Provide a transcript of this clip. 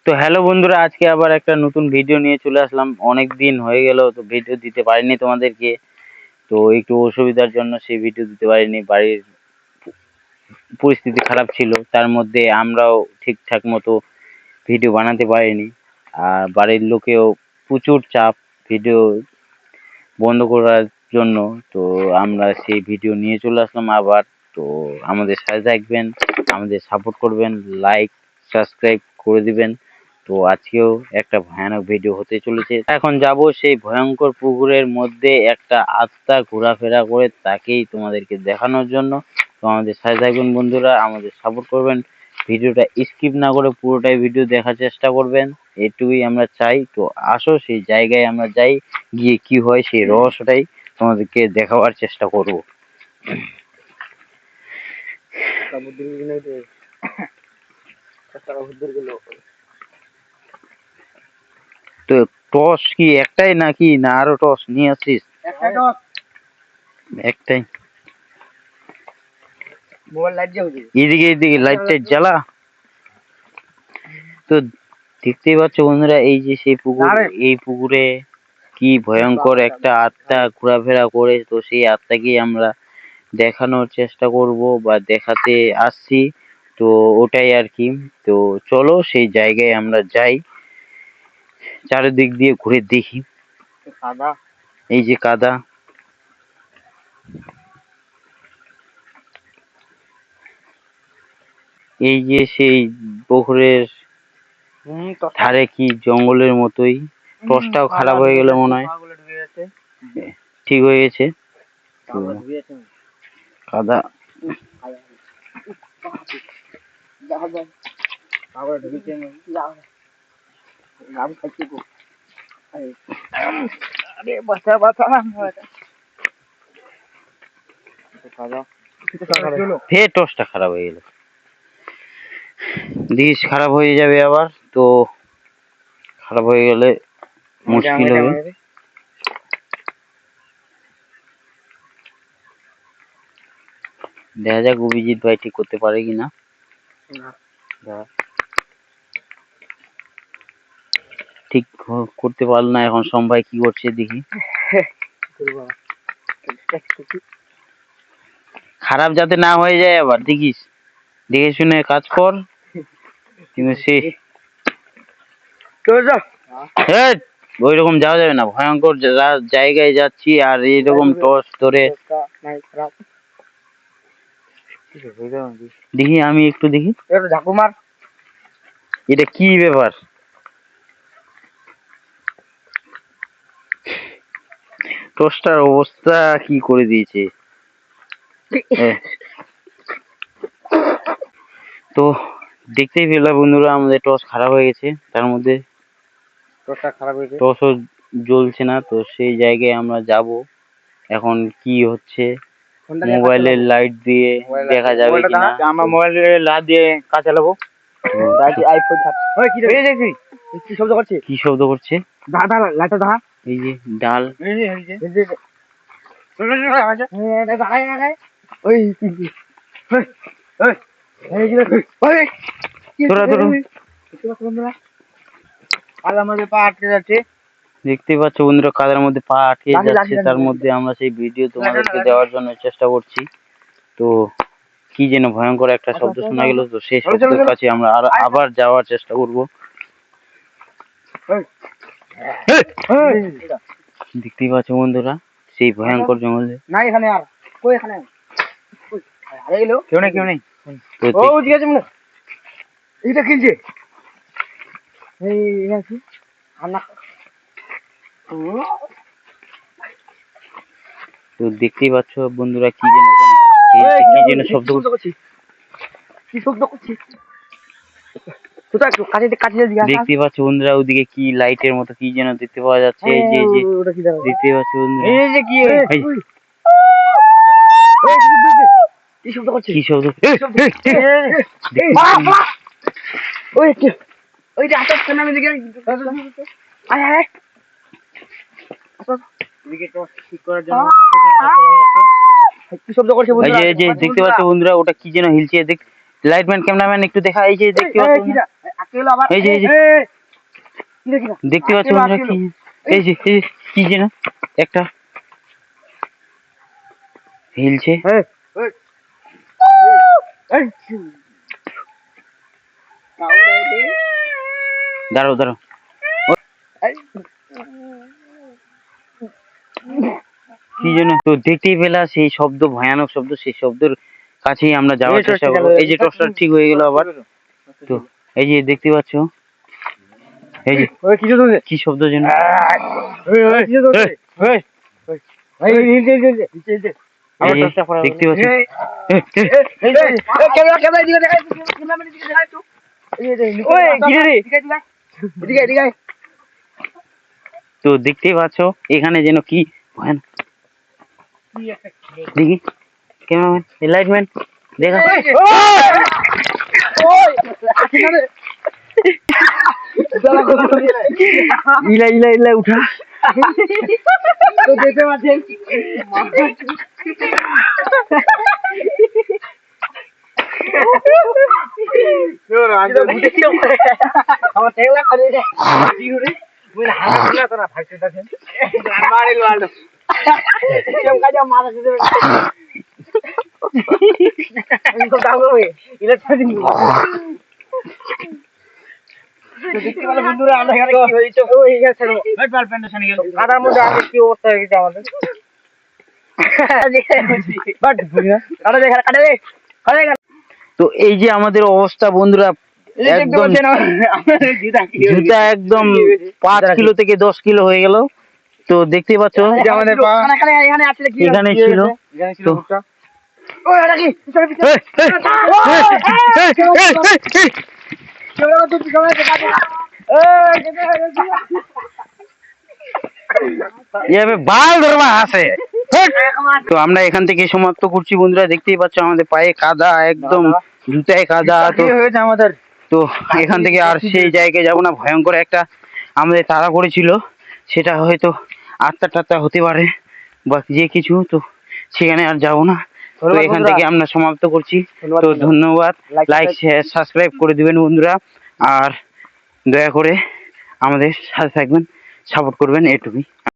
তো হ্যালো বন্ধুরা, আজকে আবার একটা নতুন ভিডিও নিয়ে চলে আসলাম। অনেক দিন হয়ে গেল তো ভিডিও দিতে পারিনি তোমাদেরকে। তো একটু অসুবিধার জন্য সেই ভিডিও দিতে পারিনি। বাড়ির পরিস্থিতি খারাপ ছিল, তার মধ্যে আমরাও ঠিকঠাক মতো ভিডিও বানাতে পারিনি। আর বাড়ির লোকেও প্রচুর চাপ ভিডিও বন্ধ করার জন্য। তো আমরা সেই ভিডিও নিয়ে চলে আসলাম আবার। তো আমাদের সাথে থাকবেন, আমাদের সাপোর্ট করবেন, লাইক সাবস্ক্রাইব করে দিবেন। তো আজকেও একটা ভয়ানক ভিডিও হতে চলেছে। এখন যাব সেই ভয়ঙ্কর পুকুরের মধ্যে একটা আত্মা ঘোরাফেরা করে, তাকেই তোমাদেরকে দেখানোর জন্য। তো আমাদের সাথে থাকবেন বন্ধুরা, আমাদের সাপোর্ট করবেন, ভিডিওটা স্কিপ না করে পুরোটাই ভিডিও দেখার চেষ্টা করবেন, এটুকুই আমরা চাই। তো আসো সেই জায়গায় আমরা যাই, গিয়ে কি হয় সেই রহস্যটাই তোমাদেরকে দেখাবার চেষ্টা করব। তো টস কি একটাই নাকি না আরো টস নিয়ে আসিস? একটাই। এদিকে এদিকে লাইট টাইট জ্বালা। তো দেখতেই পাচ্ছ বন্ধুরা, এই যে সেই পুকুর, এই পুকুরে কি ভয়ঙ্কর একটা আত্মা ঘোরাফেরা করে। তো সেই আত্মাকে আমরা দেখানোর চেষ্টা করব বা দেখাতে আসছি। তো ওটাই আর কি। তো চলো সেই জায়গায় আমরা যাই, চারিদিক দিয়ে ঘুরে দেখি। এই যে কাদা, এই যে সেই পুকুরের ধারে কি জঙ্গলের মতোই। টসটাও খারাপ হয়ে গেল মনে হয়, ঠিক হয়ে গেছে। কাদা ফের টসটা খারাপ হয়ে গেল, ডিশ খারাপ হয়ে যাবে আবার। তো খারাপ হয়ে গেলে মুশকিল হবে। দেখা যাক অভিজিৎ ভাই ঠিক করতে পারে কিনা। ঠিক করতে পারল না। এখন সোম ভাই কি করছে দেখি। খারাপ যাতে না হয়ে যায় আবার, দেখিস, দেখে শুনে কাজ কর। কিন্তু সে ওই রকম যাওয়া যাবে না, ভয়ঙ্কর জায়গায় যাচ্ছি আর এইরকম টস ধরে। দেখি আমি একটু দেখি ঠাকুমার, এটা কি ব্যাপার? টসটার অবস্থা কি করে দিয়েছে। তো দেখতেই পেলাম বন্ধুরা, আমাদের টস খারাপ হয়ে গেছে। তার মধ্যে টসও জ্বলছে না। তো সেই জায়গায় আমরা যাব। এখন কি হচ্ছে মোবাইলের লাইট দিয়ে দেখা যাবে কিনা। আমরা মোবাইলের লাইট দিয়ে কাজ চালাবো। কি শব্দ করছে? কি শব্দ করছে? এই যে ডাল। দেখতে পাচ্ছ বন্ধুরা, কাদার মধ্যে পা আটকে যাচ্ছে। তার মধ্যে আমরা সেই ভিডিও তোমাদেরকে দেওয়ার জন্য চেষ্টা করছি। তো কি যেন ভয়ঙ্কর একটা শব্দ শোনা গেল। তো সেই শব্দের কাছে আমরা আবার যাওয়ার চেষ্টা করব। দেখতেই পাচ্ছ বন্ধুরা, সেই ভয়ঙ্কর জঙ্গলে কেউ নেই। তো দেখতেই পাচ্ছ বন্ধুরা, কি যেন কি যেন শব্দ করছে। দেখতে পাচ্ছ বন্ধুরা, ওদিকে কি লাইটের মতো কি যেন দেখতে পাওয়া যাচ্ছে। যে দেখতে পাচ্ছ বন্ধুরা, কি শব্দ? দেখতে পাচ্ছ বন্ধুরা, ওটা কি যেন হিলছে। লাইটম্যান ক্যামেরাম্যান একটু দেখা, এই যে দেখতে পাচ্ছ বন্ধুরা? এই যে দেখতে পাচ্ছ বন্ধুরা কি, এই যে কি যেন একটা হিলছে। দাঁড়াও দাঁড়াও, কি যেন তো দেখতেই পেলা, সেই শব্দ, ভয়ানক শব্দ, সেই শব্দের কাছেই আমরা যাওয়ার চেষ্টা করবো। এই যে টর্চটা ঠিক হয়ে গেল আবার। তো এই যে দেখতে পাচ্ছ, এই যে কি শব্দ যেন, দেখতে পাচ্ছ? তো দেখতেই পাচ্ছ এখানে যেন কি ভয়ানক। দেখি ক্যামেরাম্যান, লাইটম্যান দেখা, ইলা ইলা ইলা উঠা। তো দেখতে পাচ্ছেন বন্ধুরা আমরা এখানে কি হয়েছে, কাদার মধ্যে আগে কি অবস্থা হয়ে গেছে আমাদের। তো এই যে আমাদের অবস্থা বন্ধুরা, একদম জুতা একদম 5 কিলো থেকে 10 কিলো হয়ে গেল। তো দেখতে পাচ্ছ আমাদের এখানে ছিল। তো বাল ধরবা আছে। তো আমরা এখান থেকে সমাপ্ত করছি বন্ধুরা, দেখতেই পাচ্ছ আমাদের পায়ে কাদা, একদম জুতায় কাদা। তো আমাদের তো এখান থেকে আর সেই জায়গায় যাবো না, ভয়ঙ্কর একটা আমাদের তাড়া করেছিল, সেটা হয়তো আত্মা টাত্মা হতে পারে বা যে কিছু, তো সেখানে আর যাবো না। তো এখান থেকে আমরা সমাপ্ত করছি। তো ধন্যবাদ, লাইক শেয়ার সাবস্ক্রাইব করে দিবেন বন্ধুরা, আর দয়া করে আমাদের সাথে থাকবেন, সাপোর্ট করবেন, এটুকুই।